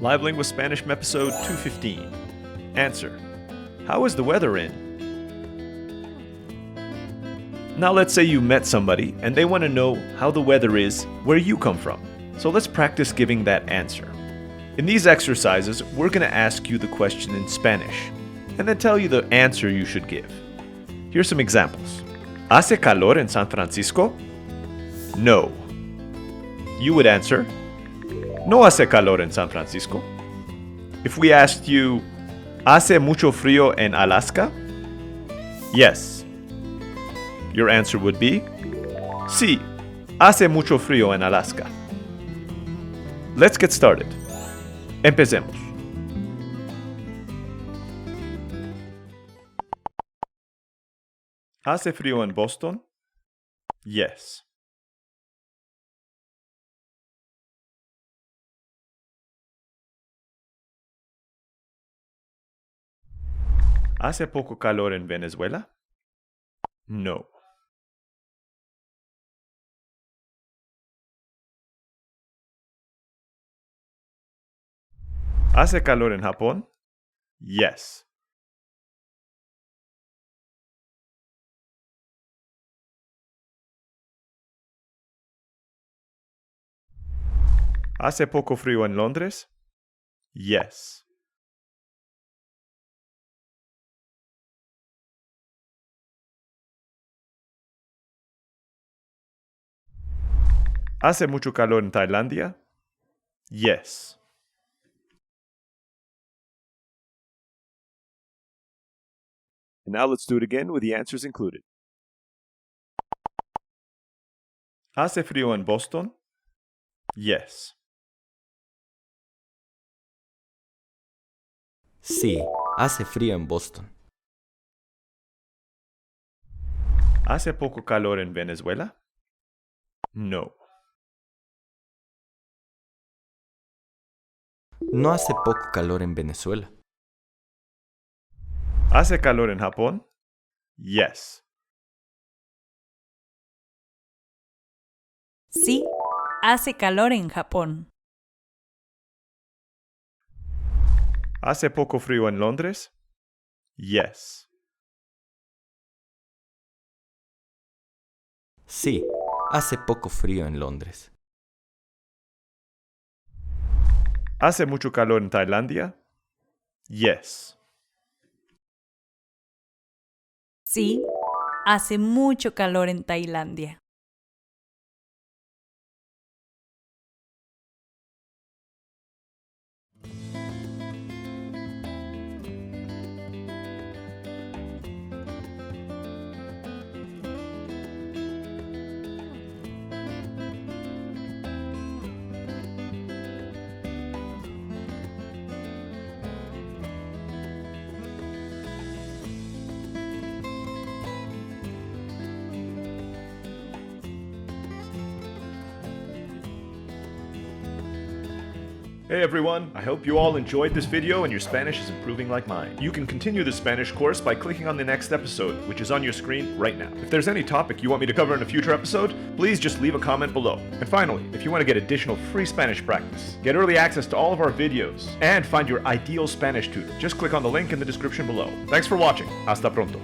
Live Lingua Spanish episode 215. Answer: how is the weather in? Now let's say you met somebody and they want to know how the weather is where you come from. So let's practice giving that answer. In these exercises, we're going to ask you the question in Spanish and then tell you the answer you should give. Here's some examples. ¿Hace calor en San Francisco? No. You would answer, no hace calor en San Francisco. If we asked you, ¿hace mucho frío en Alaska? Yes. Your answer would be, sí, hace mucho frío en Alaska. Let's get started. Empecemos. ¿Hace frío en Boston? Yes. ¿Hace poco calor en Venezuela? No. ¿Hace calor en Japón? Yes. ¿Hace poco frío en Londres? Yes. ¿Hace mucho calor en Tailandia? Yes. And now let's do it again with the answers included. ¿Hace frío en Boston? Yes. Sí, hace frío en Boston. ¿Hace poco calor en Venezuela? No. No hace poco calor en Venezuela. ¿Hace calor en Japón? Yes. Sí, hace calor en Japón. ¿Hace poco frío en Londres? Yes. Sí, hace poco frío en Londres. ¿Hace mucho calor en Tailandia? Yes. Sí, hace mucho calor en Tailandia. Hey everyone, I hope you all enjoyed this video and your Spanish is improving like mine. You can continue the Spanish course by clicking on the next episode, which is on your screen right now. If there's any topic you want me to cover in a future episode, please just leave a comment below. And finally, if you want to get additional free Spanish practice, get early access to all of our videos, and find your ideal Spanish tutor, just click on the link in the description below. Thanks for watching. Hasta pronto.